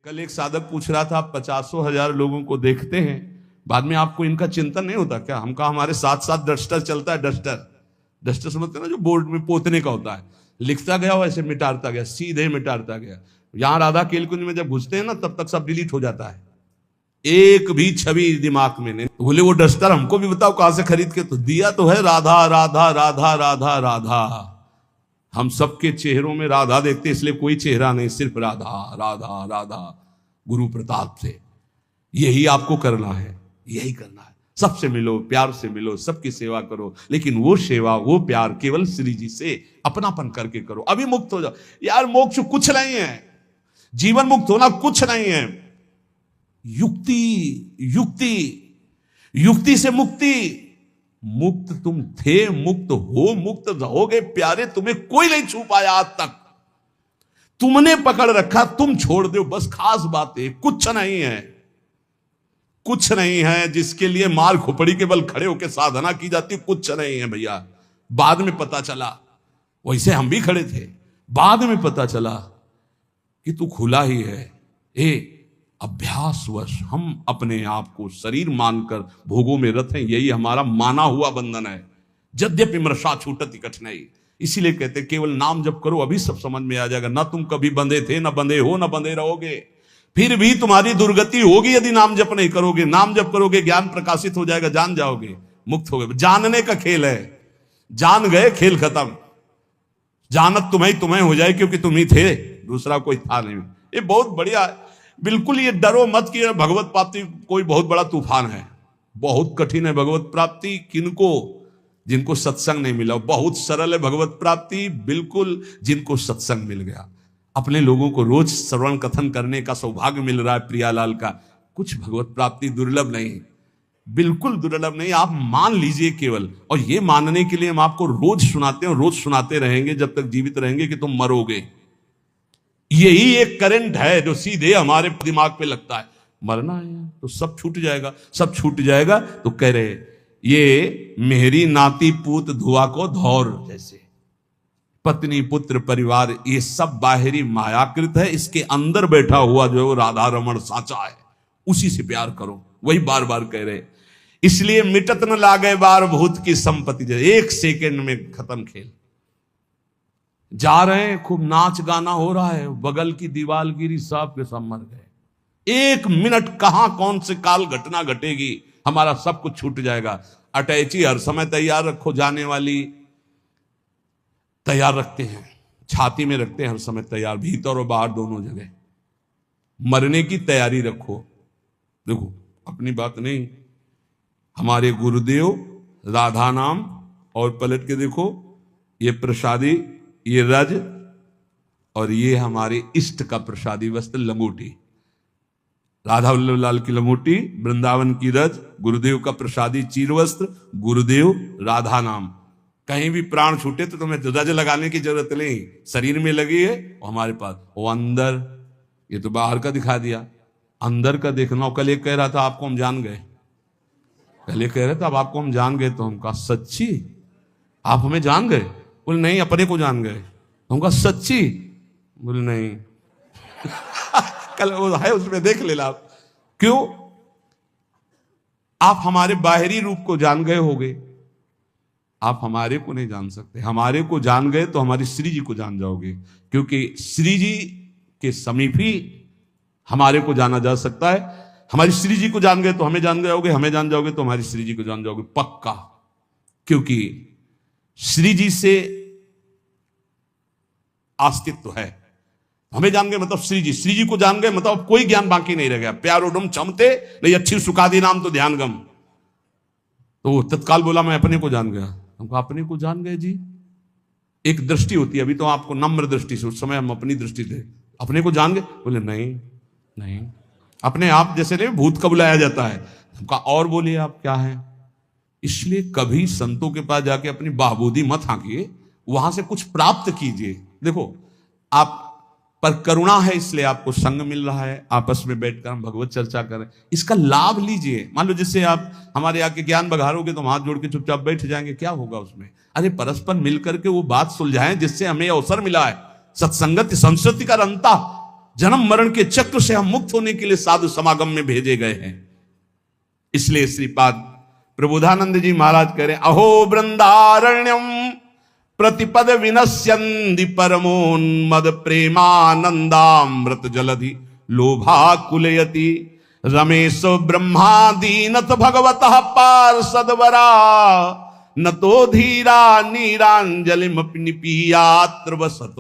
कल एक साधक पूछ रहा था, आप 50,000 लोगों को देखते हैं, बाद में आपको इनका चिंतन नहीं होता क्या? हमका हमारे साथ साथ डस्टर चलता है। डस्टर समझते ना, जो बोर्ड में पोतने का होता है। लिखता गया वैसे मिटाता गया, सीधे मिटाता गया। यहां राधा केलकुंज में जब घुसते हैं ना, तब तक सब डिलीट हो जाता है, एक भी छवि दिमाग में नहीं। बोले वो डस्टर हमको भी बताओ कहां से खरीद के? तो दिया तो है राधा राधा राधा राधा राधा। हम सबके चेहरों में राधा देखते, इसलिए कोई चेहरा नहीं, सिर्फ राधा राधा राधा। गुरु प्रताप से यही आपको करना है, यही करना है। सबसे मिलो, प्यार से मिलो, सबकी सेवा करो, लेकिन वो सेवा, वो प्यार केवल श्री जी से अपनापन करके करो। अभी मुक्त हो जाओ यार। मोक्ष कुछ नहीं है, जीवन मुक्त होना कुछ नहीं है। युक्ति युक्ति युक्ति से मुक्ति। मुक्त तुम थे, मुक्त हो, मुक्त रहोगे प्यारे। तुम्हें कोई नहीं छू पाया आज तक। तुमने पकड़ रखा, तुम छोड़ दो, बस खास बात है। कुछ नहीं है, कुछ नहीं है जिसके लिए मार खोपड़ी के बल खड़े होकर साधना की जाती। कुछ नहीं है भैया। बाद में पता चला, वैसे हम भी खड़े थे, बाद में पता चला कि तू खुला ही है। अभ्यासवश हम अपने आप को शरीर मानकर भोगों में रत हैं। यही हमारा माना हुआ बंधन है। यद्यपि मृषा छूटति कठिनाई। इसीलिए कहते केवल नाम जप करो, अभी सब समझ में आ जाएगा। ना तुम कभी बंधे थे, ना बंधे हो, ना बंधे रहोगे। फिर भी तुम्हारी दुर्गति होगी यदि नाम जप नहीं करोगे। नाम जप करोगे, ज्ञान प्रकाशित हो जाएगा, जान जाओगे, मुक्त हो गए। जानने का खेल है, जान गए खेल खत्म। जानत तुम्हें हो जाए, क्योंकि तुम ही थे, दूसरा कोई था नहीं। ये बहुत बढ़िया। बिल्कुल ये डरो मत कि भगवत प्राप्ति कोई बहुत बड़ा तूफान है। बहुत कठिन है भगवत प्राप्ति। किनको? जिनको सत्संग नहीं मिला। बहुत सरल है भगवत प्राप्ति, बिल्कुल जिनको सत्संग मिल गया। अपने लोगों को रोज श्रवण कथन करने का सौभाग्य मिल रहा है प्रियालाल का। कुछ भगवत प्राप्ति दुर्लभ नहीं, बिल्कुल दुर्लभ नहीं। आप मान लीजिए केवल। और ये मानने के लिए हम आपको रोज सुनाते हैं, रोज सुनाते रहेंगे जब तक जीवित रहेंगे कि तुम मरोगे। यही एक करंट है जो सीधे हमारे दिमाग पे लगता है। मरना है तो सब छूट जाएगा, सब छूट जाएगा। तो कह रहे ये मेरी नाती पूत धुआ को धौर जैसे। पत्नी पुत्र परिवार ये सब बाहरी मायाकृत है। इसके अंदर बैठा हुआ जो राधा रमण साचा है, उसी से प्यार करो। वही बार बार कह रहे। इसलिए मिटत न लागे बार भूत की संपत्ति। एक सेकंड में खत्म खेल। जा रहे हैं, खूब नाच गाना हो रहा है, बगल की दीवार गिरी, सब के सब मर गए। एक मिनट कहां कौन से काल घटना घटेगी, हमारा सब कुछ छूट जाएगा। अटैची हर समय तैयार रखो, जाने वाली तैयार रखते हैं, छाती में रखते हैं हर समय तैयार, भीतर और बाहर दोनों जगह। मरने की तैयारी रखो। देखो अपनी बात नहीं, हमारे गुरुदेव राधा नाम। और पलट के देखो, ये प्रसादी, ये रज, और ये हमारे इष्ट का प्रसादी वस्त्र लंगोटी। राधा वल्लभ लाल की लंगोटी, वृंदावन की रज, गुरुदेव का प्रसादी चीर वस्त्र, गुरुदेव राधा नाम। कहीं भी प्राण छूटे तो तुम्हें रज लगाने की जरूरत नहीं, शरीर में लगी है। और हमारे पास वो अंदर, ये तो बाहर का दिखा दिया, अंदर का देखना। कल एक कह रहा था आपको हम जान गए, कल एक कह रहे थे अब आपको हम जान गए। तो हम कहा सच्ची आप हमें जान गए? बोले नहीं, अपने को जान गए। हम कहा सच्ची? बोले नहीं। कल वो है उसमें देख लेना आप। क्यों? आप हमारे बाहरी रूप को जान गए होगे, आप हमारे को नहीं जान सकते। हमारे को जान गए तो हमारी श्री जी को जान जाओगे, क्योंकि श्री जी के समीप ही हमारे को जाना जा सकता है। हमारी श्री जी को जान गए तो हमें जान जाओगे, हमें जान जाओगे तो हमारी श्री जी को जान जाओगे पक्का। क्योंकि श्री जी से अस्तित्व है। हमें जान गए मतलब श्री जी को जान गए मतलब कोई ज्ञान बाकी नहीं रह गया। प्यारो डुम चमते नहीं अच्छी सुखादी नाम तो ध्यान गम। तो तत्काल बोला मैं अपने को जान गया। हमको अपने को जान गए जी। एक दृष्टि होती है, अभी तो आपको नम्र दृष्टि से, उस समय हम अपनी दृष्टि थे। अपने को जान गए? बोले नहीं नहीं, अपने आप जैसे नहीं भूत का बुलाया जाता है। हमका और बोलिए आप क्या है। इसलिए कभी संतों के पास जाके अपनी बाबूदी मत हाँकिए, वहां से कुछ प्राप्त कीजिए। देखो आप पर करुणा है, इसलिए आपको संग मिल रहा है, आपस में बैठकर हम भगवत चर्चा करें, इसका लाभ लीजिए। मान लो जिससे आप हमारे आके ज्ञान बघारोगे तो हम हाथ जोड़ के चुपचाप बैठ जाएंगे, क्या होगा उसमें? अरे परस्पर मिलकर के वो बात सुलझाएं जिससे हमें अवसर मिला है। सत्संगत संस्कृति का रंता, जन्म मरण के चक्र से हम मुक्त होने के लिए साधु समागम में भेजे गए हैं। इसलिए श्रीपाद प्रबोधानंद जी महाराज कह रहे, अहो वृंदारण्यम प्रतिपद विनश्यन्ति परमोन्मद प्रेमानंदामृत जलधि लोभाकुलयति रमेश ब्रह्मादीनत भगवतः पार्षदवरा न तो धीरा नीरांजलिम निपीयात्र वसत।